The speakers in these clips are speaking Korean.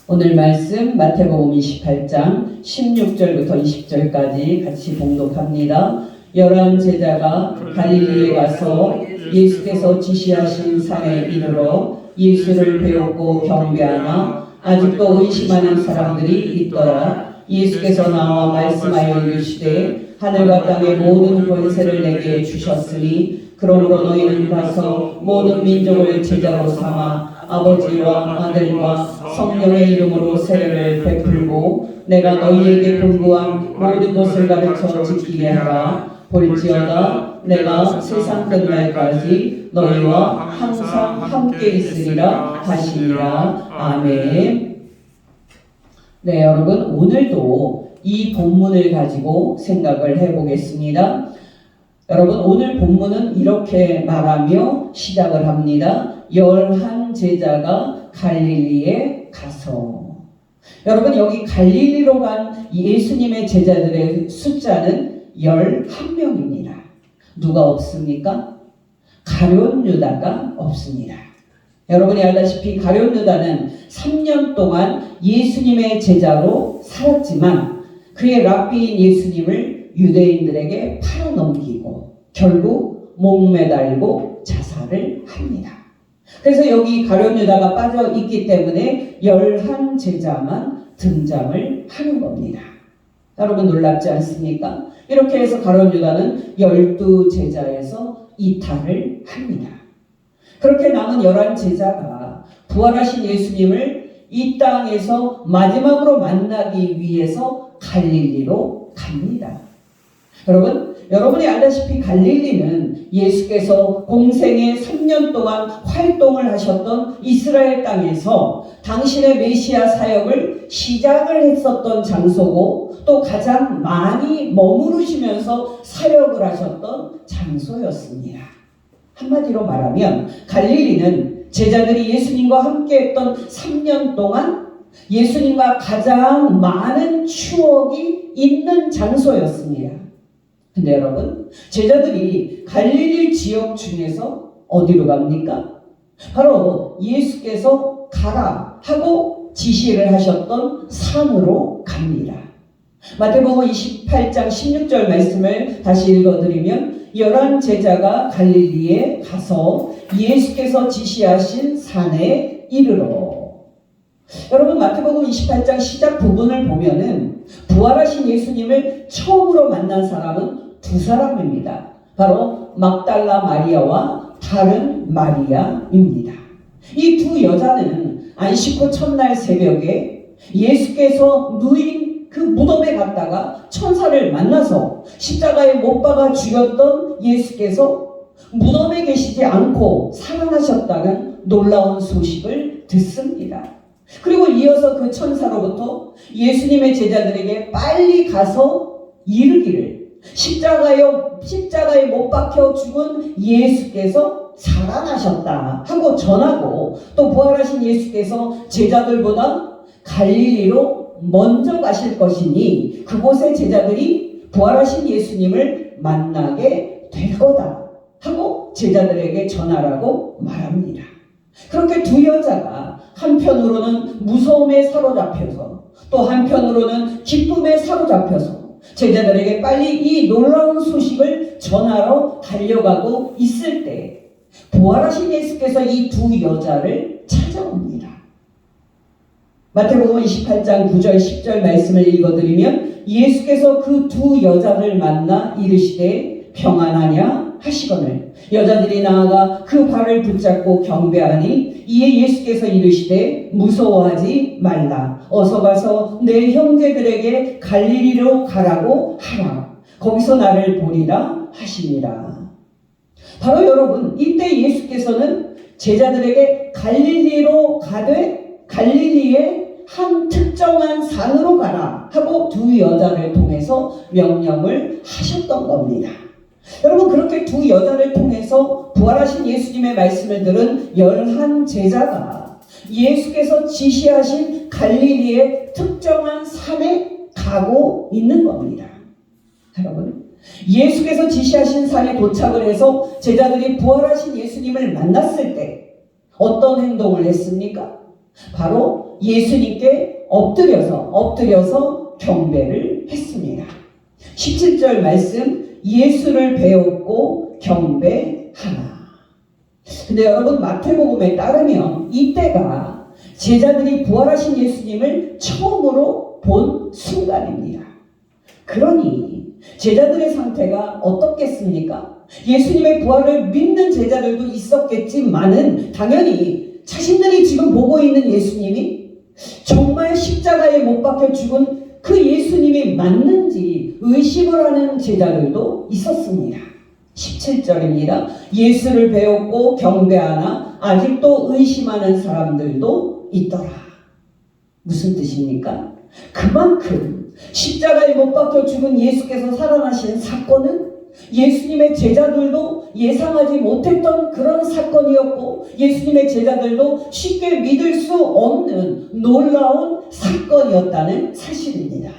오늘 말씀 마태복음 28장 16절부터 20절까지 같이 봉독합니다. 11 제자가 갈릴리에 가서 예수께서 지시하신 산에 이르러 예수를 배웠고 경배하나 아직도 의심하는 사람들이 있더라. 예수께서 나와 말씀하여 이르시되 하늘과 땅의 모든 권세를 내게 주셨으니 그러므로 너희는 가서 모든 민족을 제자로 삼아 아버지와 아들과 성령의 이름으로 세례를 베풀고 내가 너희에게 분부한 모든 것을 가르쳐 지키게 하라. 볼지어다 내가 세상 끝날까지 너희와 항상 함께 있으리라 하시니라. 아멘. 네, 여러분, 오늘도 이 본문을 가지고 생각을 해보겠습니다. 여러분, 오늘 본문은 이렇게 말하며 시작을 합니다. 11 제자가 갈릴리에 가서. 여러분, 여기 갈릴리로 간 예수님의 제자들의 숫자는 11명입니다. 누가 없습니까? 가룟 유다가 없습니다. 여러분이 알다시피 가룟 유다는 3년 동안 예수님의 제자로 살았지만 그의 랍비인 예수님을 유대인들에게 팔아넘기고 결국 목매달고 자살을 합니다. 그래서 여기 가룟 유다가 빠져 있기 때문에 11 제자만 등장을 하는 겁니다. 여러분 놀랍지 않습니까? 이렇게 해서 가룟 유다는 12 제자에서 이탈을 합니다. 그렇게 남은 11 제자가 부활하신 예수님을 이 땅에서 마지막으로 만나기 위해서 갈릴리로 갑니다. 여러분이 알다시피 갈릴리는 예수께서 공생의 3년 동안 활동을 하셨던 이스라엘 땅에서 당신의 메시아 사역을 시작을 했었던 장소고 또 가장 많이 머무르시면서 사역을 하셨던 장소였습니다. 한마디로 말하면 갈릴리는 제자들이 예수님과 함께했던 3년 동안 예수님과 가장 많은 추억이 있는 장소였습니다. 근데 여러분, 제자들이 갈릴리 지역 중에서 어디로 갑니까? 바로 예수께서 가라 하고 지시를 하셨던 산으로 갑니다. 마태복음 28장 16절 말씀을 다시 읽어드리면 11 제자가 갈릴리에 가서 예수께서 지시하신 산에 이르러. 여러분, 마태복음 28장 시작 부분을 보면은 부활하신 예수님을 처음으로 만난 사람은 두 사람입니다. 바로 막달라 마리아와 다른 마리아입니다. 이 두 여자는 안식 후 첫날 새벽에 예수께서 누인 그 무덤에 갔다가 천사를 만나서 십자가에 못 박아 죽였던 예수께서 무덤에 계시지 않고 살아나셨다는 놀라운 소식을 듣습니다. 그리고 이어서 그 천사로부터 예수님의 제자들에게 빨리 가서 이르기를 십자가에 못 박혀 죽은 예수께서 살아나셨다 하고 전하고 또 부활하신 예수께서 제자들보다 갈릴리로 먼저 가실 것이니 그곳의 제자들이 부활하신 예수님을 만나게 될 거다 하고 제자들에게 전하라고 말합니다. 그렇게 두 여자가 한편으로는 무서움에 사로잡혀서 또 한편으로는 기쁨에 사로잡혀서 제자들에게 빨리 이 놀라운 소식을 전하러 달려가고 있을 때 부활하신 예수께서 이 두 여자를 찾아옵니다. 마태복음 28장 9절 10절 말씀을 읽어드리면 예수께서 그 두 여자를 만나 이르시되 평안하냐 하시거늘 여자들이 나아가 그 발을 붙잡고 경배하니 이에 예수께서 이르시되 무서워하지 말라. 어서 가서 내 형제들에게 갈릴리로 가라고 하라. 거기서 나를 보리라 하시니라. 바로 여러분, 이때 예수께서는 제자들에게 갈릴리로 가되 갈릴리의 한 특정한 산으로 가라 하고 두 여자를 통해서 명령을 하셨던 겁니다. 여러분, 그렇게 두 여자를 통해서 부활하신 예수님의 말씀을 들은 11 제자가 예수께서 지시하신 갈릴리의 특정한 산에 가고 있는 겁니다. 여러분, 예수께서 지시하신 산에 도착을 해서 제자들이 부활하신 예수님을 만났을 때 어떤 행동을 했습니까? 바로 예수님께 엎드려서 경배를 했습니다. 17절 말씀, 예수를 배웠고 경배하나. 근데 여러분, 마태복음에 따르면 이때가 제자들이 부활하신 예수님을 처음으로 본 순간입니다. 그러니 제자들의 상태가 어떻겠습니까? 예수님의 부활을 믿는 제자들도 있었겠지만은 당연히 자신들이 지금 보고 있는 예수님이 정말 십자가에 못 박혀 죽은 그 예수님이 맞는지 의심을 하는 제자들도 있었습니다. 17절입니다. 예수를 배웠고 경배하나 아직도 의심하는 사람들도 있더라. 무슨 뜻입니까? 그만큼 십자가에 못 박혀 죽은 예수께서 살아나신 사건은 예수님의 제자들도 예상하지 못했던 그런 사건이었고, 예수님의 제자들도 쉽게 믿을 수 없는 놀라운 사건이었다는 사실입니다.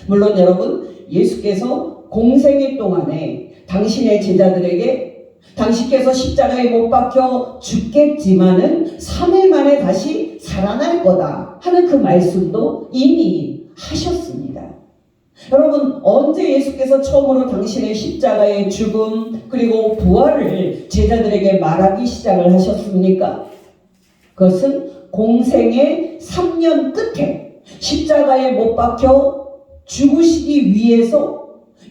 물론 여러분, 예수께서 공생애 동안에 당신의 제자들에게 당신께서 십자가에 못 박혀 죽겠지만은 3일 만에 다시 살아날 거다 하는 그 말씀도 이미 하셨습니다. 여러분, 언제 예수께서 처음으로 당신의 십자가의 죽음 그리고 부활을 제자들에게 말하기 시작을 하셨습니까? 그것은 공생의 3년 끝에 십자가에 못 박혀 죽으시기 위해서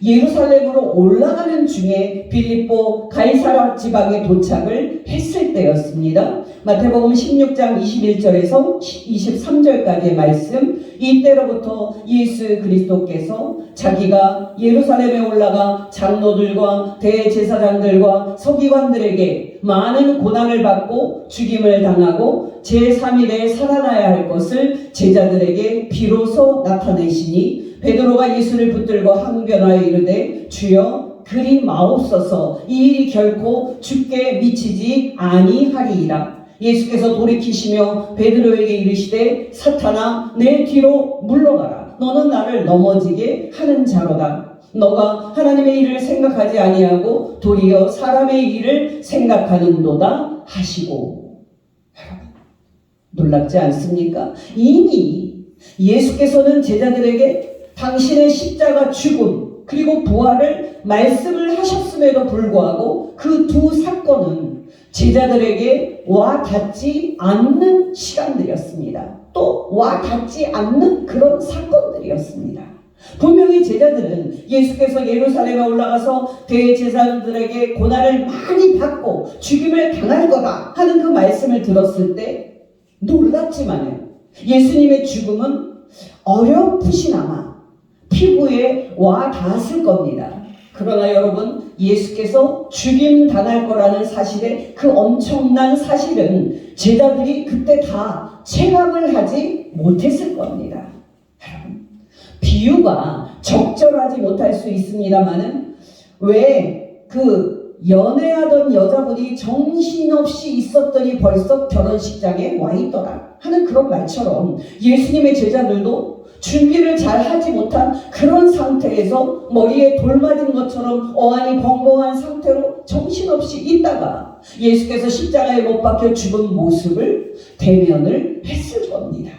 예루살렘으로 올라가는 중에 빌립보 가이사랴 지방에 도착을 했을 때였습니다. 마태복음 16장 21절에서 23절까지의 말씀, 이때로부터 예수 그리스도께서 자기가 예루살렘에 올라가 장로들과 대제사장들과 서기관들에게 많은 고난을 받고 죽임을 당하고 제3일에 살아나야 할 것을 제자들에게 비로소 나타내시니, 베드로가 예수를 붙들고 항변하여 이르되 주여 그리 마옵소서, 이 일이 결코 주께 미치지 아니하리이다. 예수께서 돌이키시며 베드로에게 이르시되 사탄아 내 뒤로 물러가라. 너는 나를 넘어지게 하는 자로다. 너가 하나님의 일을 생각하지 아니하고 도리어 사람의 일을 생각하는도다 하시고. 여러분, 놀랍지 않습니까? 이미 예수께서는 제자들에게 당신의 십자가 죽음 그리고 부활을 말씀을 하셨음에도 불구하고 그 두 사건은 제자들에게 와 닿지 않는 시간들이었습니다. 또 와 닿지 않는 그런 사건들이었습니다. 분명히 제자들은 예수께서 예루살렘에 올라가서 대제사장들에게 고난을 많이 받고 죽임을 당할 거다 하는 그 말씀을 들었을 때 놀랐지만 예수님의 죽음은 어렴풋이나마 피부에 와 닿았을 겁니다. 그러나 여러분, 예수께서 죽임 당할 거라는 사실에 그 엄청난 사실은 제자들이 그때 다 체감을 하지 못했을 겁니다. 여러분, 비유가 적절하지 못할 수 있습니다만은 왜 그 연애하던 여자분이 정신없이 있었더니 벌써 결혼식장에 와 있더라 하는 그런 말처럼 예수님의 제자들도 준비를 잘 하지 못한 그런 상태에서 머리에 돌 맞은 것처럼 어안이 벙벙한 상태로 정신없이 있다가 예수께서 십자가에 못 박혀 죽은 모습을 대면을 했을 겁니다.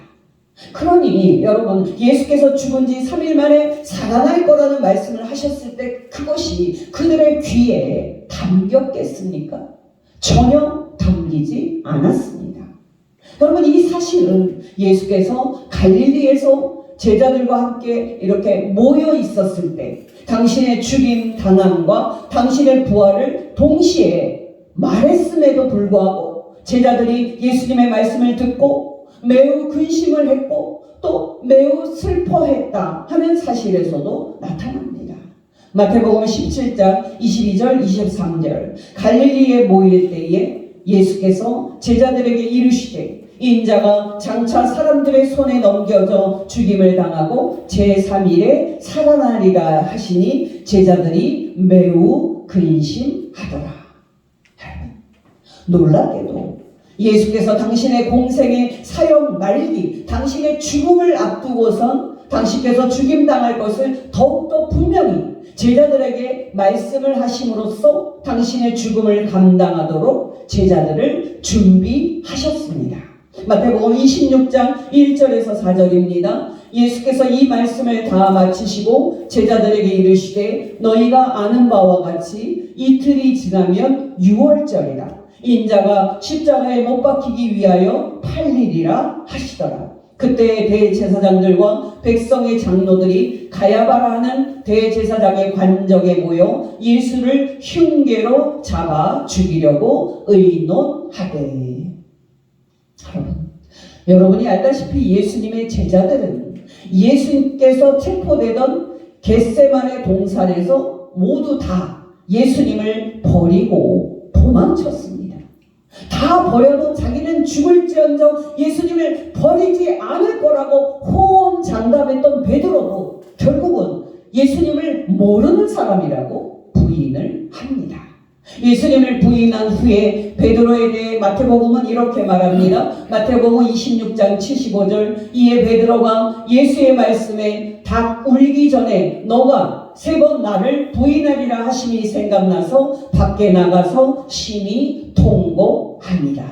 그러니 여러분, 예수께서 죽은 지 3일 만에 살아날 거라는 말씀을 하셨을 때 그것이 그들의 귀에 담겼겠습니까? 전혀 담기지 않았습니다. 여러분, 이 사실은 예수께서 갈릴리에서 제자들과 함께 이렇게 모여 있었을 때 당신의 죽임 당함과 당신의 부활을 동시에 말했음에도 불구하고 제자들이 예수님의 말씀을 듣고 매우 근심을 했고 또 매우 슬퍼했다 하는 사실에서도 나타납니다. 마태복음 17장 22절 23절, 갈릴리에 모일 때에 예수께서 제자들에게 이르시되 인자가 장차 사람들의 손에 넘겨져 죽임을 당하고 제3일에 살아나리라 하시니 제자들이 매우 근심하더라. 놀랍게도 예수께서 당신의 공생의 사역 말기, 당신의 죽음을 앞두고선 당신께서 죽임당할 것을 더욱더 분명히 제자들에게 말씀을 하심으로써 당신의 죽음을 감당하도록 제자들을 준비하셨습니다. 마태복음 26장 1절에서 4절입니다. 예수께서 이 말씀을 다 마치시고 제자들에게 이르시되 너희가 아는 바와 같이 이틀이 지나면 유월절이라 인자가 십자가에 못 박히기 위하여 팔리리라 하시더라. 그때 대제사장들과 백성의 장로들이 가야바라 하는 대제사장의 관적에 모여 예수를 흉계로 잡아 죽이려고 의논하되. 여러분이 알다시피 예수님의 제자들은 예수님께서 체포되던 겟세마네 동산에서 모두 다 예수님을 버리고 도망쳤습니다. 다 버려도 자기는 죽을지언정 예수님을 버리지 않을 거라고 호언장담했던 베드로도 결국은 예수님을 모르는 사람이라고 부인을 합니다. 예수님을 부인한 후에 베드로에 대해 마태복음은 이렇게 말합니다. 마태복음 26장 75절 이에 베드로가 예수의 말씀에 닭 울기 전에 너가 3번 나를 부인하리라 하심이 생각나서 밖에 나가서 심히 통곡합니다.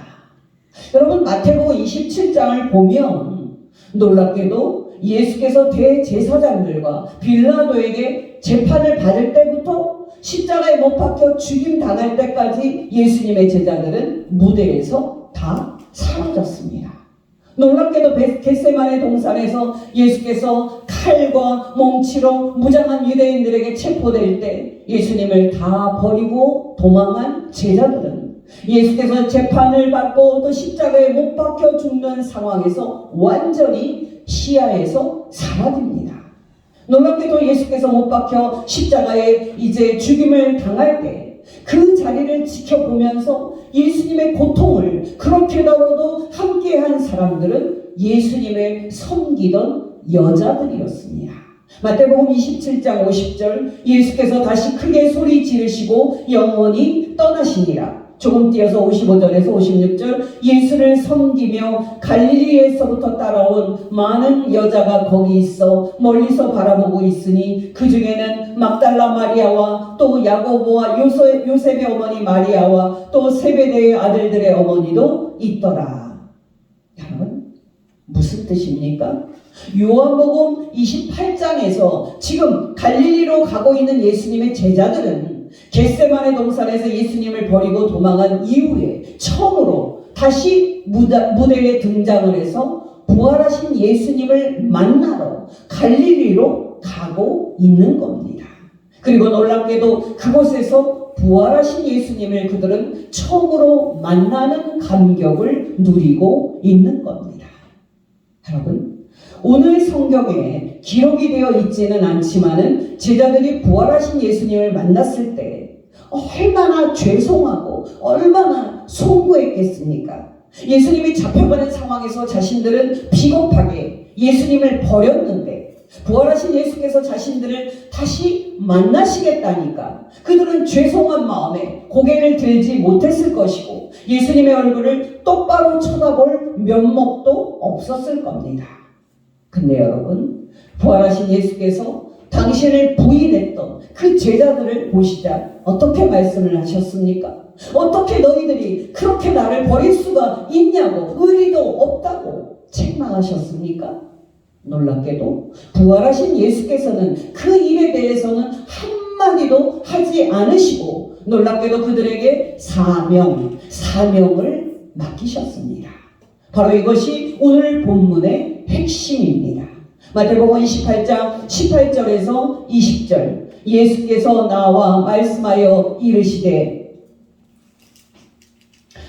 여러분 마태복음 27장을 보면 놀랍게도 예수께서 대제사장들과 빌라도에게 재판을 받을 때부터 십자가에 못 박혀 죽임 당할 때까지 예수님의 제자들은 무대에서 다 사라졌습니다. 놀랍게도 겟세마네 동산에서 예수께서 칼과 몽치로 무장한 유대인들에게 체포될 때 예수님을 다 버리고 도망한 제자들은 예수께서 재판을 받고 또 십자가에 못 박혀 죽는 상황에서 완전히 시야에서 사라집니다. 놀랍게도 예수께서 못 박혀 십자가에 이제 죽임을 당할 때 그 자리를 지켜보면서 예수님의 고통을 그렇게더라도 함께한 사람들은 예수님을 섬기던 여자들이었습니다. 마태복음 27장 50절 예수께서 다시 크게 소리 지르시고 영원히 떠나시니라. 조금 띄어서 55절에서 56절 예수를 섬기며 갈릴리에서부터 따라온 많은 여자가 거기 있어 멀리서 바라보고 있으니 그 중에는 막달라 마리아와 또 야고보와 요셉의 어머니 마리아와 또 세베대의 아들들의 어머니도 있더라. 여러분 무슨 뜻입니까? 요한복음 28장에서 지금 갈릴리로 가고 있는 예수님의 제자들은 겟세마네 동산에서 예수님을 버리고 도망한 이후에 처음으로 다시 무대에 등장을 해서 부활하신 예수님을 만나러 갈릴리로 가고 있는 겁니다. 그리고 놀랍게도 그곳에서 부활하신 예수님을 그들은 처음으로 만나는 감격을 누리고 있는 겁니다. 여러분 오늘 성경에 기록이 되어 있지는 않지만은 제자들이 부활하신 예수님을 만났을 때 얼마나 죄송하고 얼마나 송구했겠습니까? 예수님이 잡혀가는 상황에서 자신들은 비겁하게 예수님을 버렸는데 부활하신 예수께서 자신들을 다시 만나시겠다니까 그들은 죄송한 마음에 고개를 들지 못했을 것이고 예수님의 얼굴을 똑바로 쳐다볼 면목도 없었을 겁니다. 근데 여러분 부활하신 예수께서 당신을 부인했던 그 제자들을 보시자 어떻게 말씀을 하셨습니까? 어떻게 너희들이 그렇게 나를 버릴 수가 있냐고 의리도 없다고 책망하셨습니까? 놀랍게도 부활하신 예수께서는 그 일에 대해서는 한마디도 하지 않으시고 놀랍게도 그들에게 사명을 맡기셨습니다. 바로 이것이 오늘 본문의 핵심입니다. 마태복음 28장 18절에서 20절 예수께서 나와 말씀하여 이르시되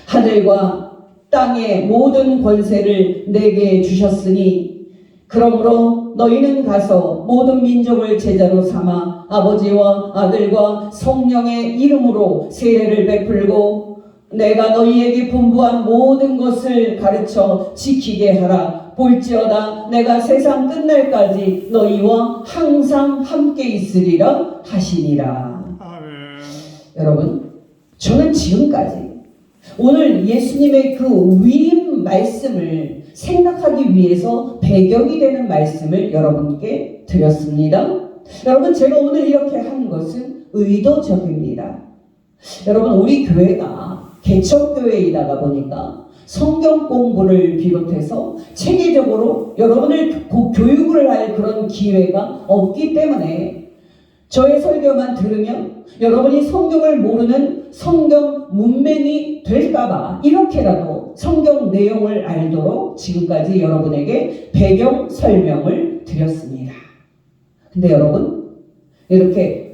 하늘과 땅의 모든 권세를 내게 주셨으니 그러므로 너희는 가서 모든 민족을 제자로 삼아 아버지와 아들과 성령의 이름으로 세례를 베풀고 내가 너희에게 분부한 모든 것을 가르쳐 지키게 하라. 볼지어다 내가 세상 끝날까지 너희와 항상 함께 있으리라 하시니라. 아멘. 여러분 저는 지금까지 오늘 예수님의 그 위임 말씀을 생각하기 위해서 배경이 되는 말씀을 여러분께 드렸습니다. 여러분 제가 오늘 이렇게 한 것은 의도적입니다. 여러분 우리 교회가 개척교회이다가 보니까 성경 공부를 비롯해서 체계적으로 여러분을 교육을 할 그런 기회가 없기 때문에 저의 설교만 들으면 여러분이 성경을 모르는 성경 문맹이 될까봐 이렇게라도 성경 내용을 알도록 지금까지 여러분에게 배경 설명을 드렸습니다. 근데 여러분, 이렇게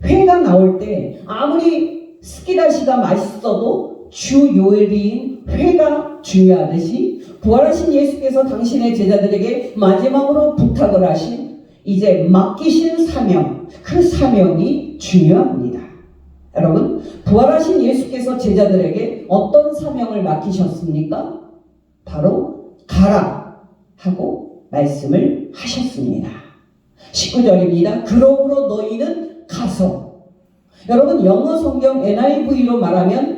회가 나올 때 아무리 스키다시가 맛있어도 주 요리인 회가 중요하듯이 부활하신 예수께서 당신의 제자들에게 마지막으로 부탁을 하신 이제 맡기신 사명, 그 사명이 중요합니다. 여러분, 부활하신 예수께서 제자들에게 어떤 사명을 맡기셨습니까? 바로 가라 하고 말씀을 하셨습니다. 19절입니다. 그러므로 너희는 가서. 여러분, 영어 성경 NIV로 말하면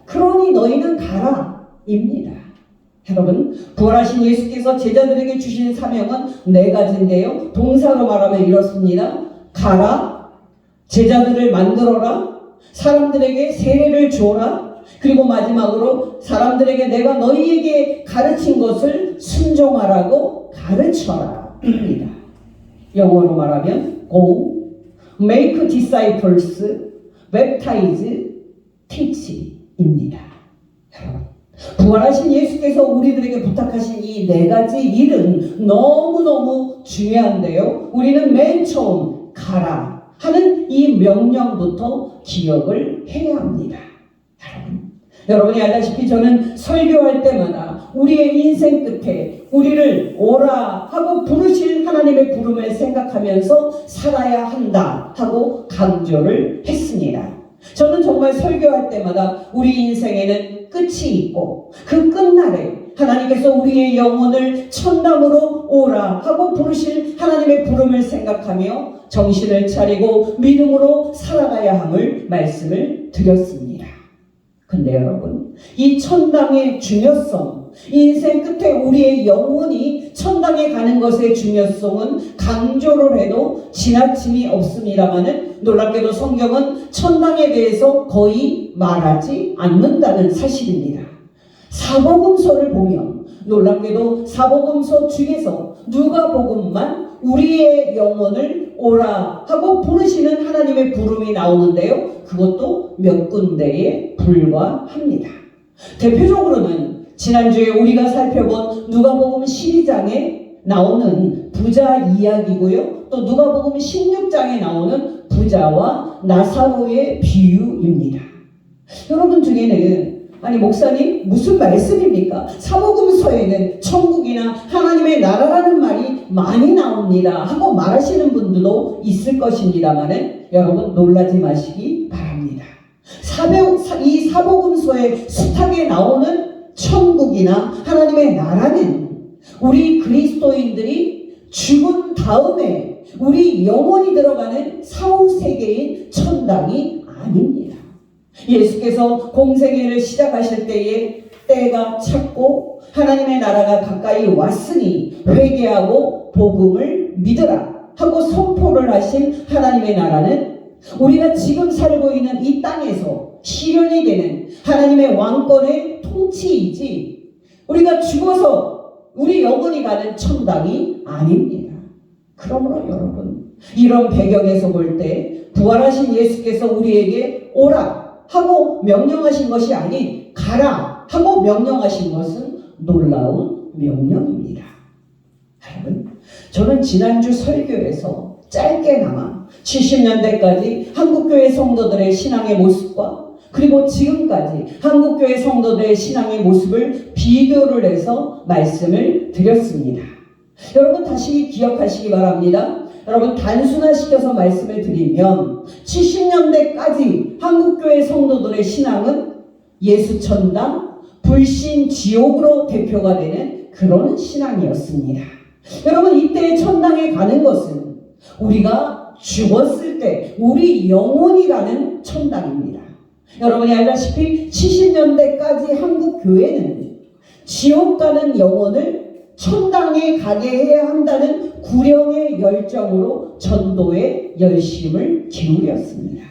그러니 너희는 가라 입니다. 여러분, 부활하신 예수께서 제자들에게 주신 사명은 4가지인데요. 동사로 말하면 이렇습니다. 가라, 제자들을 만들어라, 사람들에게 세례를 주어라, 그리고 마지막으로 사람들에게 내가 너희에게 가르친 것을 순종하라고 가르쳐라 입니다. 영어로 말하면 go, make disciples, baptize, teach 입니다. 여러분, 부활하신 예수께서 우리들에게 부탁하신 이 4가지 일은 너무너무 중요한데요. 우리는 맨 처음 가라 하는 이 명령부터 기억을 해야 합니다. 여러분이 알다시피 저는 설교할 때마다 우리의 인생 끝에 우리를 오라 하고 부르실 하나님의 부름을 생각하면서 살아야 한다 하고 강조를 했습니다. 저는 정말 설교할 때마다 우리 인생에는 끝이 있고 그 끝날에 하나님께서 우리의 영혼을 천당으로 오라 하고 부르실 하나님의 부름을 생각하며 정신을 차리고 믿음으로 살아가야 함을 말씀을 드렸습니다. 근데 여러분, 이 천당의 중요성, 인생 끝에 우리의 영혼이 천당에 가는 것의 중요성은 강조를 해도 지나침이 없습니다마는 놀랍게도 성경은 천당에 대해서 거의 말하지 않는다는 사실입니다. 사복음서를 보면 놀랍게도 사복음서 중에서 누가복음만 우리의 영혼을 오라 하고 부르시는 하나님의 부름이 나오는데요. 그것도 몇 군데에 불과합니다. 대표적으로는 지난주에 우리가 살펴본 누가복음 12장에 나오는 부자 이야기고요. 또 누가복음 16장에 나오는 부자와 나사로의 비유입니다. 여러분 중에는 아니 목사님 무슨 말씀입니까? 사복음서에는 천국이나 하나님의 나라라는 말이 많이 나옵니다 하고 말하시는 분들도 있을 것입니다만은 여러분 놀라지 마시기 바랍니다. 이 사복음서의 수탁에 나오는 천국이나 하나님의 나라는 우리 그리스도인들이 죽은 다음에 우리 영혼이 들어가는 사후세계인 천당이 아닙니다. 예수께서 공생애를 시작하실 때에 때가 찼고 하나님의 나라가 가까이 왔으니 회개하고 복음을 믿으라 하고 선포를 하신 하나님의 나라는 우리가 지금 살고 있는 이 땅에서 실현이 되는 하나님의 왕권의 통치이지 우리가 죽어서 우리 영혼이 가는 천당이 아닙니다. 그러므로 여러분, 이런 배경에서 볼 때 부활하신 예수께서 우리에게 오라 하고 명령하신 것이 아닌 가라 하고 명령하신 것은 놀라운 명령입니다. 여러분, 저는 지난주 설교에서 짧게나마 70년대까지 한국교회 성도들의 신앙의 모습과 그리고 지금까지 한국교회 성도들의 신앙의 모습을 비교를 해서 말씀을 드렸습니다. 여러분 다시 기억하시기 바랍니다. 여러분 단순화시켜서 말씀을 드리면 70년대까지 한국교회 성도들의 신앙은 예수 천당, 불신 지옥으로 대표가 되는 그런 신앙이었습니다. 여러분 이때 천당에 가는 것은 우리가 죽었을 때 우리 영혼이 가는 천당입니다. 여러분이 알다시피 70년대까지 한국교회는 지옥 가는 영혼을 천당에 가게 해야 한다는 구령의 열정으로 전도에 열심을 기울였습니다.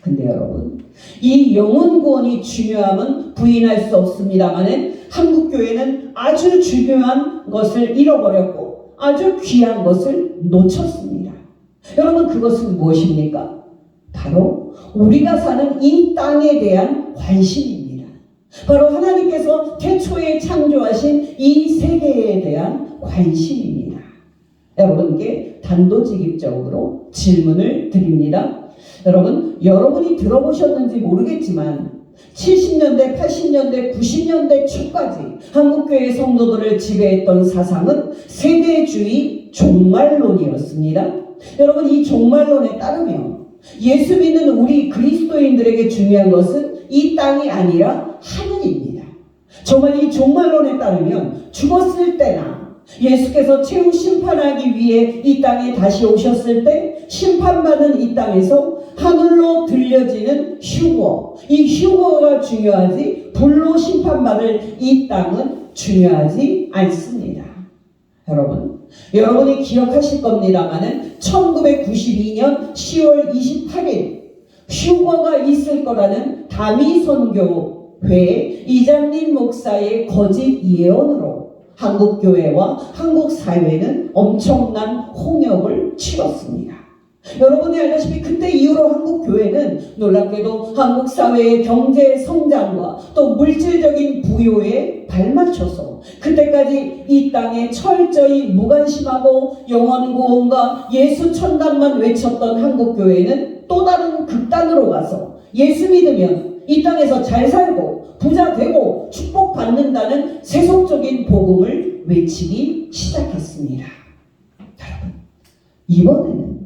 근데 여러분, 이 영혼 구원이 중요함은 부인할 수 없습니다만 한국교회는 아주 중요한 것을 잃어버렸고 아주 귀한 것을 놓쳤습니다. 여러분, 그것은 무엇입니까? 바로 우리가 사는 이 땅에 대한 관심입니다. 바로 하나님께서 태초에 창조하신 이 세계에 대한 관심입니다. 여러분께 단도직입적으로 질문을 드립니다. 여러분이 들어보셨는지 모르겠지만 70년대, 80년대, 90년대 초까지 한국교회 성도들을 지배했던 사상은 세대주의 종말론이었습니다. 여러분, 이 종말론에 따르면 예수 믿는 우리 그리스도인들에게 중요한 것은 이 땅이 아니라 하늘입니다. 정말 이 종말론에 따르면 죽었을 때나 예수께서 최후 심판하기 위해 이 땅에 다시 오셨을 때 심판받은 이 땅에서 하늘로 들려지는 휴거, 이 휴거가 중요하지 불로 심판받을 이 땅은 중요하지 않습니다. 여러분이 기억하실 겁니다만은 1992년 10월 28일 휴거가 있을 거라는 다미선교회 이장림 목사의 거짓 예언으로 한국교회와 한국사회는 엄청난 홍역을 치렀습니다. 여러분이 알다시피 그때 이후로 한국교회는 놀랍게도 한국사회의 경제 성장과 또 물질적인 부요에 발맞춰서 그때까지 이 땅에 철저히 무관심하고 영원구원과 예수천당만 외쳤던 한국교회는 또 다른 극단으로 가서 예수 믿으면 이 땅에서 잘 살고 부자 되고 축복받는다는 세속적인 복음을 외치기 시작했습니다. 여러분, 이번에는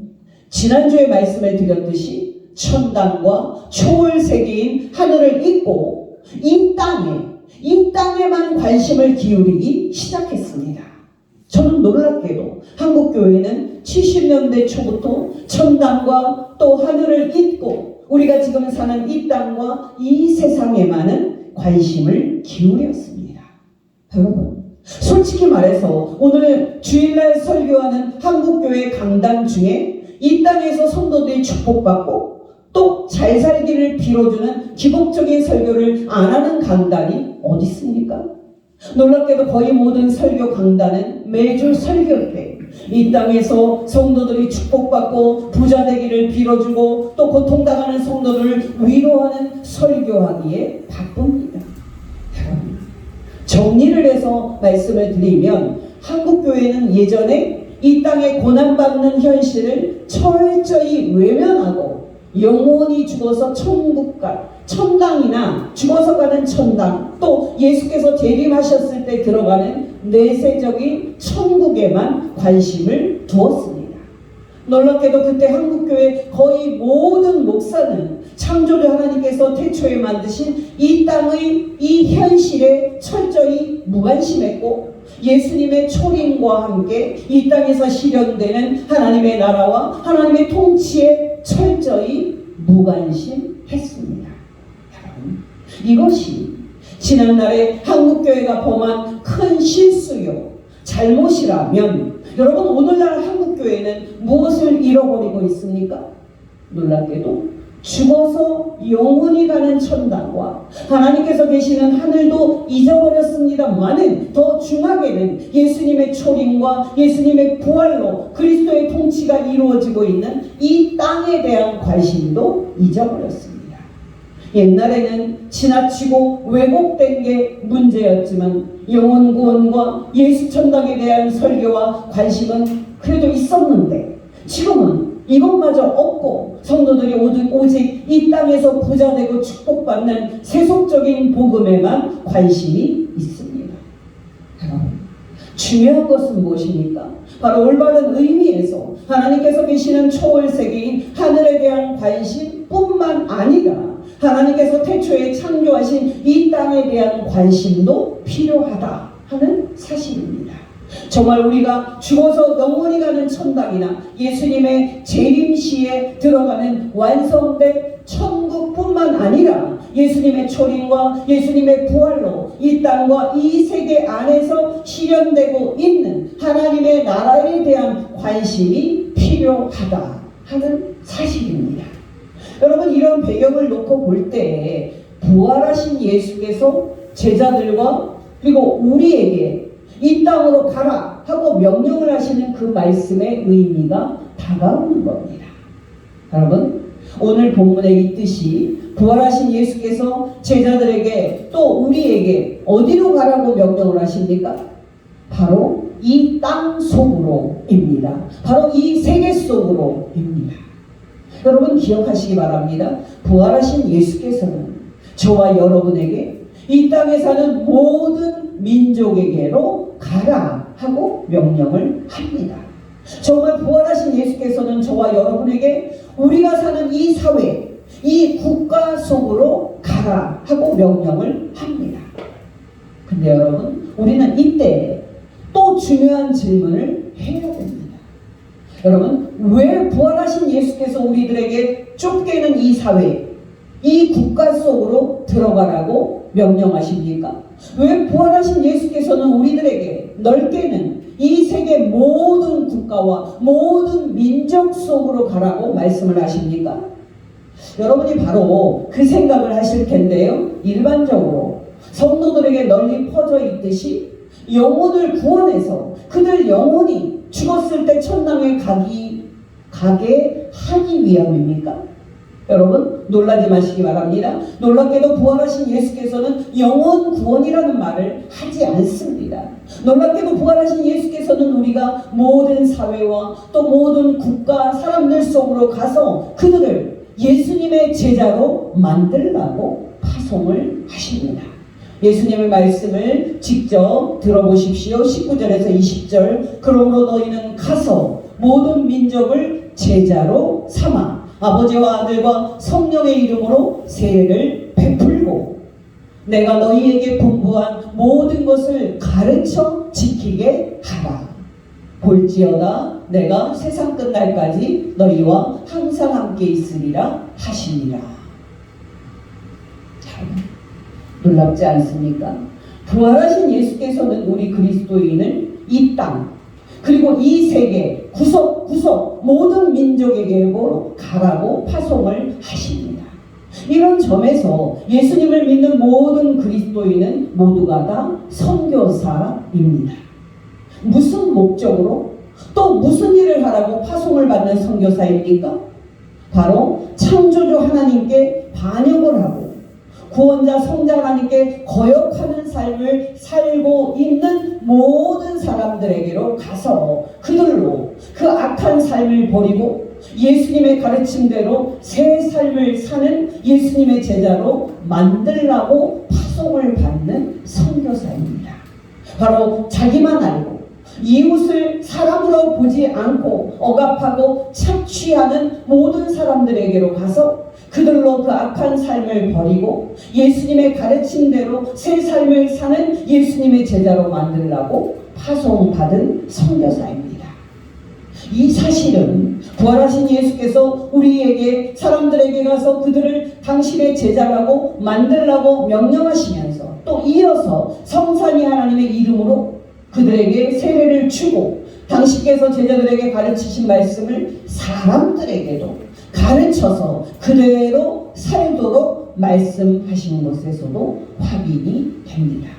지난주에 말씀을 드렸듯이 천당과 초월 세계인 하늘을 잊고 이 땅에만 관심을 기울이기 시작했습니다. 저는 놀랍게도 한국교회는 70년대 초부터 천당과 또 하늘을 잊고 우리가 지금 사는 이 땅과 이 세상에만은 관심을 기울였습니다. 여러분, 솔직히 말해서 오늘 주일날 설교하는 한국교회 강단 중에 이 땅에서 성도들이 축복받고 또 잘 살기를 빌어주는 기복적인 설교를 안 하는 강단이 어디 있습니까? 놀랍게도 거의 모든 설교 강단은 매주 설교 때 이 땅에서 성도들이 축복받고 부자 되기를 빌어주고 또 고통당하는 성도들을 위로하는 설교하기에 바쁩니다. 여러분, 정리를 해서 말씀을 드리면 한국교회는 예전에 이 땅에 고난받는 현실을 철저히 외면하고 영원히 죽어서 천당이나 죽어서 가는 천당, 또 예수께서 재림하셨을 때 들어가는 내세적인 천국에만 관심을 두었습니다. 놀랍게도 그때 한국교회 거의 모든 목사는 창조주 하나님께서 태초에 만드신 이 땅의 이 현실에 철저히 무관심했고 예수님의 초림과 함께 이 땅에서 실현되는 하나님의 나라와 하나님의 통치에 철저히 무관심했습니다. 여러분, 이것이 지난날에 한국교회가 범한 큰 실수요, 잘못이라면 여러분, 오늘날 한국교회는 무엇을 잃어버리고 있습니까? 놀랍게도 죽어서 영원히 가는 천당과 하나님께서 계시는 하늘도 잊어버렸습니다만은 더 중하게는 예수님의 초림과 예수님의 부활로 그리스도의 통치가 이루어지고 있는 이 땅에 대한 관심도 잊어버렸습니다. 옛날에는 지나치고 왜곡된 게 문제였지만 영원구원과 예수천당에 대한 설교와 관심은 그래도 있었는데 지금은 이것마저 없고 성도들이 오직 이 땅에서 부자되고 축복받는 세속적인 복음에만 관심이 있습니다. 여러분, 중요한 것은 무엇입니까? 바로 올바른 의미에서 하나님께서 계시는 초월세계인 하늘에 대한 관심뿐만 아니라 하나님께서 태초에 창조하신 이 땅에 대한 관심도 필요하다 하는 사실입니다. 정말 우리가 죽어서 영원히 가는 천당이나 예수님의 재림시에 들어가는 완성된 천국뿐만 아니라 예수님의 초림과 예수님의 부활로 이 땅과 이 세계 안에서 실현되고 있는 하나님의 나라에 대한 관심이 필요하다 하는 사실입니다. 여러분, 이런 배경을 놓고 볼 때 부활하신 예수께서 제자들과 그리고 우리에게 이 땅으로 가라 하고 명령을 하시는 그 말씀의 의미가 다가오는 겁니다. 여러분, 오늘 본문에 있듯이 부활하신 예수께서 제자들에게 또 우리에게 어디로 가라고 명령을 하십니까? 바로 이 땅 속으로입니다. 바로 이 세계 속으로입니다. 여러분, 기억하시기 바랍니다. 부활하신 예수께서는 저와 여러분에게 이 땅에 사는 모든 민족에게로 가라 하고 명령을 합니다. 정말 부활하신 예수께서는 저와 여러분에게 우리가 사는 이 사회, 이 국가 속으로 가라 하고 명령을 합니다. 근데 여러분, 우리는 이때 또 중요한 질문을 해야 됩니다. 여러분, 왜 부활하신 예수께서 우리들에게 좁게는 이 사회, 이 국가 속으로 들어가라고 명령하십니까? 왜 부활하신 예수께서는 우리들에게 넓게는 이 세계 모든 국가와 모든 민족 속으로 가라고 말씀을 하십니까? 여러분이 바로 그 생각을 하실 텐데요. 일반적으로 성도들에게 널리 퍼져 있듯이 영혼을 구원해서 그들 영혼이 죽었을 때 천당에 가게 하기 위함입니까? 여러분, 놀라지 마시기 바랍니다. 놀랍게도 부활하신 예수께서는 영혼 구원이라는 말을 하지 않습니다. 놀랍게도 부활하신 예수께서는 우리가 모든 사회와 또 모든 국가 사람들 속으로 가서 그들을 예수님의 제자로 만들라고 파송을 하십니다. 예수님의 말씀을 직접 들어보십시오. 19절에서 20절. 그러므로 너희는 가서 모든 민족을 제자로 삼아 아버지와 아들과 성령의 이름으로 세례를 베풀고 내가 너희에게 분부한 모든 것을 가르쳐 지키게 하라. 볼지어다 내가 세상 끝날까지 너희와 항상 함께 있으리라 하시니라. 참 놀랍지 않습니까? 부활하신 예수께서는 우리 그리스도인을 이 땅 그리고 이 세계 구석구석 모든 민족에게로 가라고 파송을 하십니다. 이런 점에서 예수님을 믿는 모든 그리스도인은 모두가 다 선교사입니다. 무슨 목적으로 또 무슨 일을 하라고 파송을 받는 선교사입니까? 바로 창조주 하나님께 반역을 하고 구원자 성자 하나님께 거역하는 삶을 살고 있는 모든 사람들에게로 가서 그들로 그 악한 삶을 버리고 예수님의 가르침대로 새 삶을 사는 예수님의 제자로 만들라고 파송을 받는 선교사입니다. 바로 자기만 알고 이웃을 사람으로 보지 않고 억압하고 착취하는 모든 사람들에게로 가서 그들로 그 악한 삶을 버리고 예수님의 가르침대로 새 삶을 사는 예수님의 제자로 만들라고 파송받은 선교사입니다. 이 사실은 부활하신 예수께서 우리에게 사람들에게 가서 그들을 당신의 제자라고 만들라고 명령하시면서 또 이어서 성삼위 하나님의 이름으로 그들에게 세례를 주고 당신께서 제자들에게 가르치신 말씀을 사람들에게도 가르쳐서 그대로 살도록 말씀하시는 것에서도 확인이 됩니다.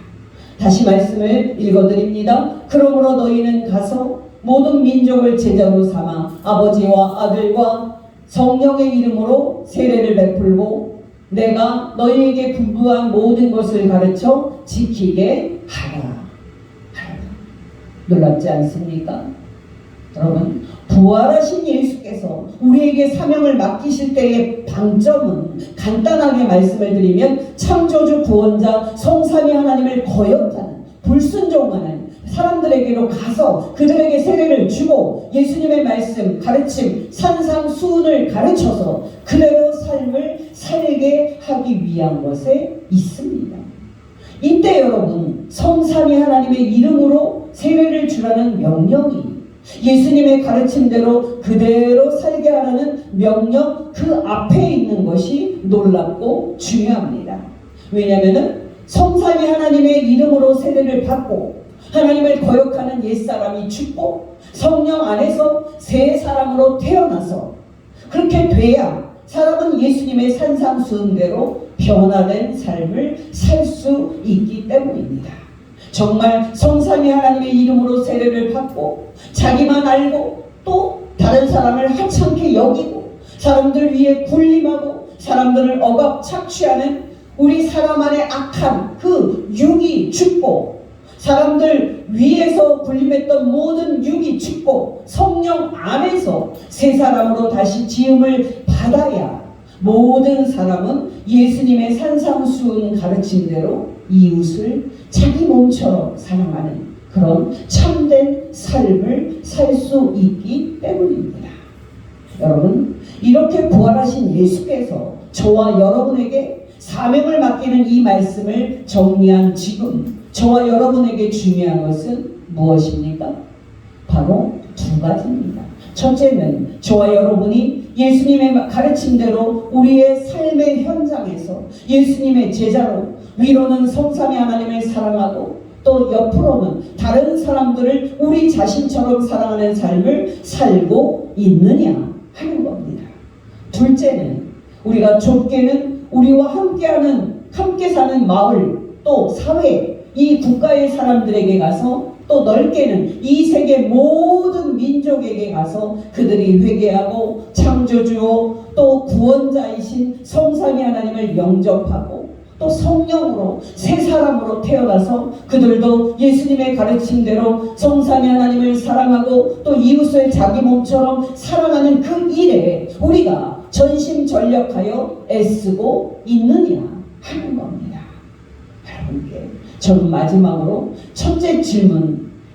다시 말씀을 읽어드립니다. 그러므로 너희는 가서 모든 민족을 제자로 삼아 아버지와 아들과 성령의 이름으로 세례를 베풀고 내가 너희에게 분부한 모든 것을 가르쳐 지키게 하라. 놀랍지 않습니까? 여러분, 부활하신 예수께서 우리에게 사명을 맡기실 때의 방점은 간단하게 말씀을 드리면 창조주 구원자 성삼위 하나님을 거역하는 불순종하는 사람들에게로 가서 그들에게 세례를 주고 예수님의 말씀, 가르침, 산상수훈을 가르쳐서 그대로 삶을 살게 하기 위한 것에 있습니다. 이때 여러분, 성삼위 하나님의 이름으로 세례를 주라는 명령이 예수님의 가르침대로 그대로 살게 하라는 명령 그 앞에 있는 것이 놀랍고 중요합니다. 왜냐하면 성삼위 하나님의 이름으로 세례를 받고 하나님을 거역하는 옛사람이 죽고 성령 안에서 새 사람으로 태어나서 그렇게 돼야 사람은 예수님의 산상수훈대로 변화된 삶을 살 수 있기 때문입니다. 정말 성삼위 하나님의 이름으로 세례를 받고 자기만 알고 또 다른 사람을 하찮게 여기고 사람들 위해 군림하고 사람들을 억압 착취하는 우리 사람 안에 악한 그 육이 죽고 사람들 위에서 군림했던 모든 육이 죽고 성령 안에서 새 사람으로 다시 지음을 받아야 모든 사람은 예수님의 산상수훈 가르침대로 이웃을 자기 몸처럼 사랑하는 그런 참된 삶을 살 수 있기 때문입니다. 여러분, 이렇게 부활하신 예수께서 저와 여러분에게 사명을 맡기는 이 말씀을 정리한 지금 저와 여러분에게 중요한 것은 무엇입니까? 바로 두 가지입니다. 첫째는 저와 여러분이 예수님의 가르침대로 우리의 삶의 현장에서 예수님의 제자로 위로는 성삼위 하나님을 사랑하고 또 옆으로는 다른 사람들을 우리 자신처럼 사랑하는 삶을 살고 있느냐 하는 겁니다. 둘째는 우리가 좁게는 우리와 함께 사는 마을 또 사회 이 국가의 사람들에게 가서 또 넓게는 이 세계 모든 민족에게 가서 그들이 회개하고 창조주요 또 구원자이신 성삼위 하나님을 영접하고 또 성령으로 새 사람으로 태어나서 그들도 예수님의 가르침대로 성삼위 하나님을 사랑하고 또 이웃을 자기 몸처럼 사랑하는 그 일에 우리가 전심전력하여 애쓰고 있느냐 하는 겁니다. 여러분께 저는 마지막으로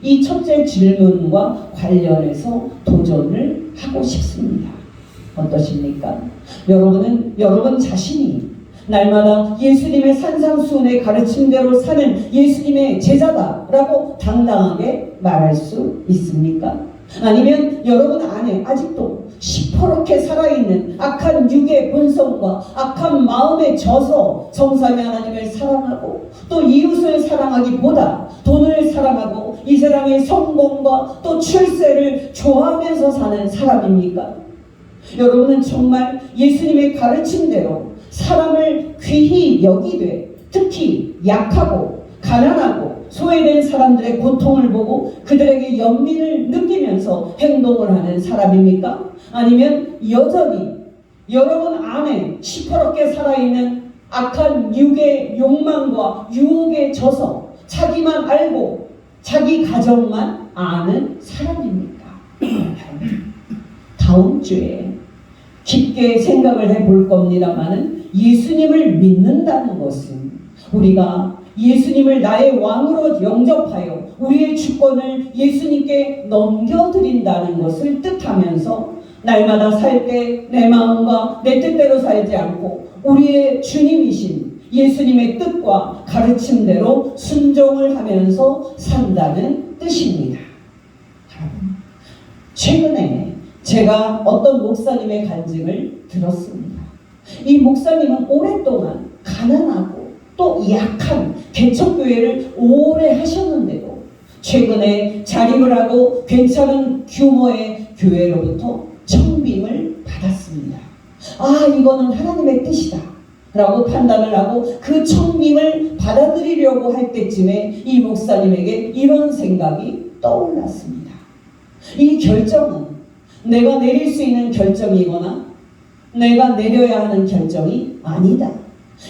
이 첫째 질문과 관련해서 도전을 하고 싶습니다. 어떠십니까? 여러분 자신이 날마다 예수님의 산상수훈의 가르침대로 사는 예수님의 제자다라고 당당하게 말할 수 있습니까? 아니면 여러분 안에 아직도 시퍼렇게 살아있는 악한 육의 본성과 악한 마음에 져서 성삼위 하나님을 사랑하고 또 이웃을 사랑하기보다 돈을 사랑하고 이 세상의 성공과 또 출세를 좋아하면서 사는 사람입니까? 여러분은 정말 예수님의 가르침대로 사람을 귀히 여기되 특히 약하고 가난하고 소외된 사람들의 고통을 보고 그들에게 연민을 느끼면서 행동을 하는 사람입니까? 아니면 여전히 여러분 안에 시퍼렇게 살아있는 악한 육의 욕망과 유혹에 져서 자기만 알고 자기 가정만 아는 사람입니까? 다음 주에 깊게 생각을 해볼 겁니다만은 예수님을 믿는다는 것은 우리가 예수님을 나의 왕으로 영접하여 우리의 주권을 예수님께 넘겨드린다는 것을 뜻하면서 날마다 살 때 내 마음과 내 뜻대로 살지 않고 우리의 주님이신 예수님의 뜻과 가르침대로 순종을 하면서 산다는 뜻입니다. 최근에 제가 어떤 목사님의 간증을 들었습니다. 이 목사님은 오랫동안 가난하고 또 약한 개척교회를 오래 하셨는데도 최근에 자립을 하고 괜찮은 규모의 교회로부터 청빙을 받았습니다. 아, 이거는 하나님의 뜻이다 라고 판단을 하고 그 청빙을 받아들이려고 할 때쯤에 이 목사님에게 이런 생각이 떠올랐습니다. 이 결정은 내가 내릴 수 있는 결정이거나 내가 내려야 하는 결정이 아니다.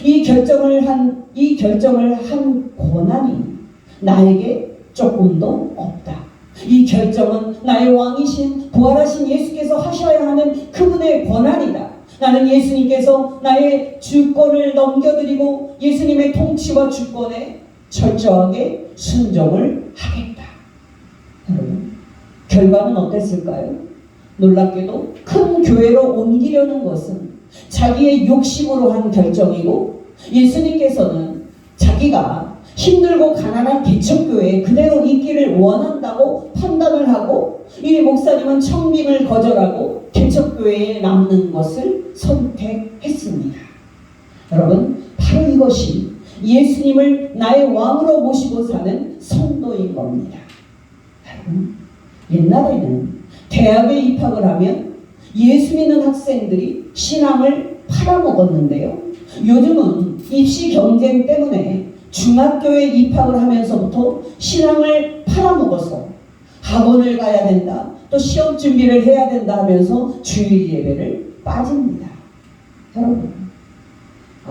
이 결정을 한 권한이 나에게 조금도 없다. 이 결정은 나의 왕이신 부활하신 예수께서 하셔야 하는 그분의 권한이다. 나는 예수님께서 나의 주권을 넘겨드리고 예수님의 통치와 주권에 철저하게 순종을 하겠다. 여러분, 결과는 어땠을까요? 놀랍게도 큰 교회로 옮기려는 것은 자기의 욕심으로 한 결정이고 예수님께서는 자기가 힘들고 가난한 개척교회에 그대로 있기를 원한다고 판단을 하고 이 목사님은 청빙을 거절하고 개척교회에 남는 것을 선택했습니다. 여러분, 바로 이것이 예수님을 나의 왕으로 모시고 사는 성도인 겁니다. 옛날에는 대학에 입학을 하면 예수 믿는 학생들이 신앙을 팔아먹었는데요. 요즘은 입시 경쟁 때문에 중학교에 입학을 하면서부터 신앙을 팔아먹어서 학원을 가야 된다, 또 시험 준비를 해야 된다 하면서 주일 예배를 빠집니다. 여러분,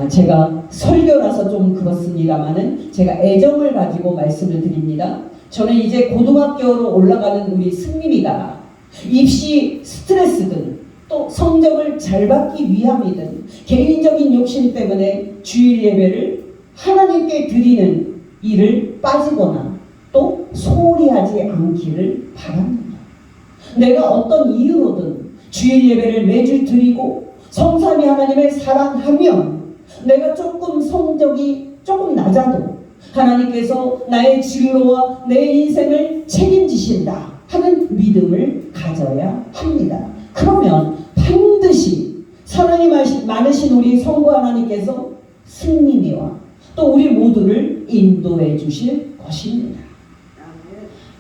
제가 설교라서 좀 그렇습니다만은 제가 애정을 가지고 말씀을 드립니다. 저는 이제 고등학교로 올라가는 우리 승림이가 입시 스트레스든 또 성적을 잘 받기 위함이든 개인적인 욕심 때문에 주일 예배를 하나님께 드리는 일을 빠지거나 또 소홀히 하지 않기를 바랍니다. 내가 어떤 이유로든 주일 예배를 매주 드리고 성삼위 하나님을 사랑하면 내가 조금 성적이 조금 낮아도 하나님께서 나의 진로와 내 인생을 책임지신다 하는 믿음을 가져야 합니다. 그러면 반드시 사랑이 많으신 우리 성부 하나님께서 승리와 또 우리 모두를 인도해 주실 것입니다.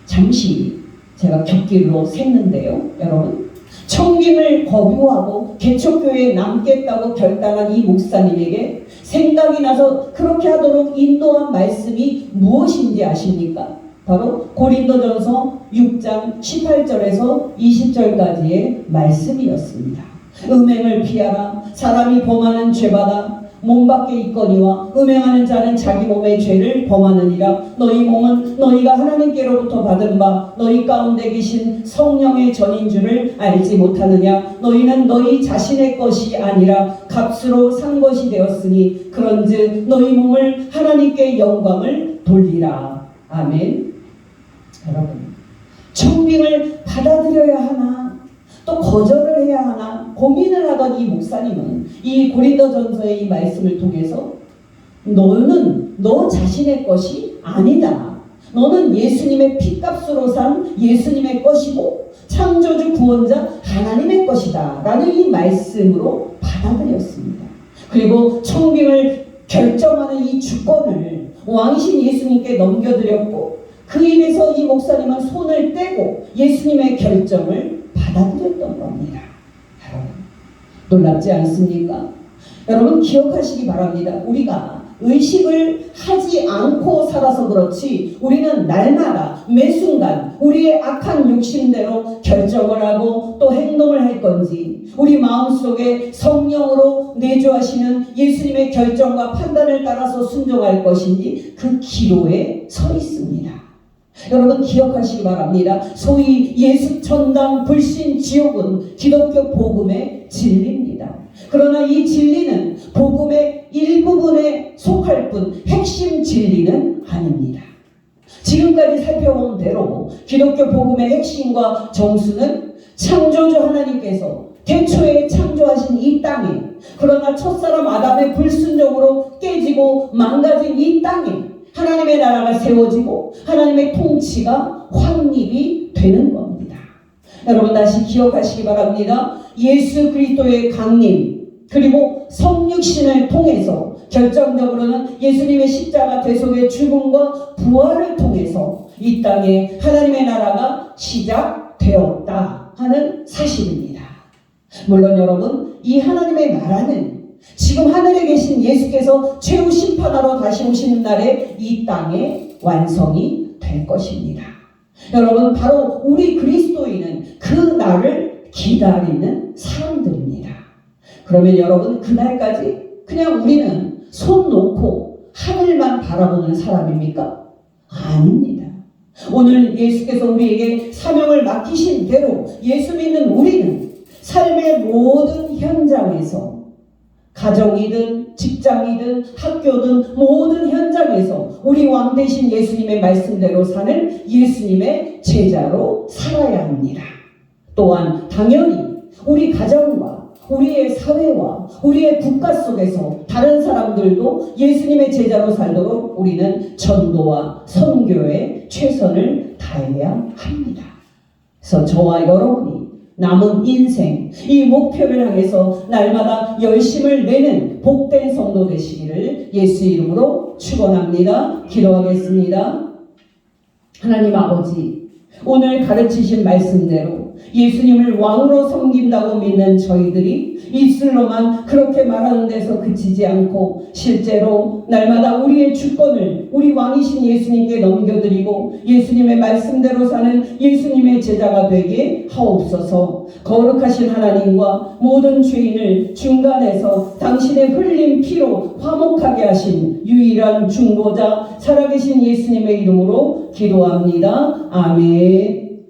잠시 제가 곁길로 샜는데요. 여러분, 청빙을 거부하고 개척교회에 남겠다고 결단한 이 목사님에게 생각이 나서 그렇게 하도록 인도한 말씀이 무엇인지 아십니까? 바로 고린도전서 6장 18절에서 20절까지의 말씀이었습니다. 음행을 피하라. 사람이 범하는 죄마다 몸 밖에 있거니와 음행하는 자는 자기 몸의 죄를 범하느니라. 너희 몸은 너희가 하나님께로부터 받은 바 너희 가운데 계신 성령의 전인 줄을 알지 못하느냐. 너희는 너희 자신의 것이 아니라 값으로 산 것이 되었으니 그런즉 너희 몸을 하나님께 영광을 돌리라. 아멘. 여러분, 청빙을 받아들여야 하나 또 거절을 해야 하나 고민을 하던 이 목사님은 이 고린도전서의 이 말씀을 통해서 너는 너 자신의 것이 아니다. 너는 예수님의 피값으로 산 예수님의 것이고 창조주 구원자 하나님의 것이다 라는 이 말씀으로 받아들였습니다. 그리고 청빙을 결정하는 이 주권을 왕이신 예수님께 넘겨드렸고 그 일에서 이 목사님은 손을 떼고 예수님의 결정을 받아들였던 겁니다. 여러분, 놀랍지 않습니까? 여러분, 기억하시기 바랍니다. 우리가 의식을 하지 않고 살아서 그렇지 우리는 날마다 매순간 우리의 악한 욕심대로 결정을 하고 또 행동을 할 건지 우리 마음속에 성령으로 내주하시는 예수님의 결정과 판단을 따라서 순종할 것인지 그 기로에 서 있습니다. 여러분, 기억하시기 바랍니다. 소위 예수 천당 불신 지옥은 기독교 복음의 진리입니다. 그러나 이 진리는 복음의 일부분에 속할 뿐 핵심 진리는 아닙니다. 지금까지 살펴본 대로 기독교 복음의 핵심과 정수는 창조주 하나님께서 태초에 창조하신 이 땅에, 그러나 첫사람 아담의 불순종으로 깨지고 망가진 이 땅에 하나님의 나라가 세워지고 하나님의 통치가 확립이 되는 겁니다. 여러분, 다시 기억하시기 바랍니다. 예수 그리스도의 강림 그리고 성육신을 통해서 결정적으로는 예수님의 십자가 대속의 죽음과 부활을 통해서 이 땅에 하나님의 나라가 시작되었다 하는 사실입니다. 물론 여러분, 이 하나님의 나라는 지금 하늘에 계신 예수께서 최후 심판하러 다시 오시는 날에 이 땅에 완성이 될 것입니다. 여러분, 바로 우리 그리스도인은 그 날을 기다리는 사람들입니다. 그러면 여러분, 그날까지 그냥 우리는 손 놓고 하늘만 바라보는 사람입니까? 아닙니다. 오늘 예수께서 우리에게 사명을 맡기신 대로 예수 믿는 우리는 삶의 모든 현장에서 가정이든 직장이든 학교든 모든 현장에서 우리 왕 되신 예수님의 말씀대로 사는 예수님의 제자로 살아야 합니다. 또한 당연히 우리 가정과 우리의 사회와 우리의 국가 속에서 다른 사람들도 예수님의 제자로 살도록 우리는 전도와 선교에 최선을 다해야 합니다. 그래서 저와 여러분이 남은 인생 이 목표를 향해서 날마다 열심을 내는 복된 성도 되시기를 예수 이름으로 축원합니다. 기도하겠습니다. 하나님 아버지, 오늘 가르치신 말씀대로 예수님을 왕으로 섬긴다고 믿는 저희들이 입술로만 그렇게 말하는 데서 그치지 않고 실제로 날마다 우리의 주권을 우리 왕이신 예수님께 넘겨드리고 예수님의 말씀대로 사는 예수님의 제자가 되게 하옵소서. 거룩하신 하나님과 모든 죄인을 중간에서 당신의 흘린 피로 화목하게 하신 유일한 중보자 살아계신 예수님의 이름으로 기도합니다. 아멘.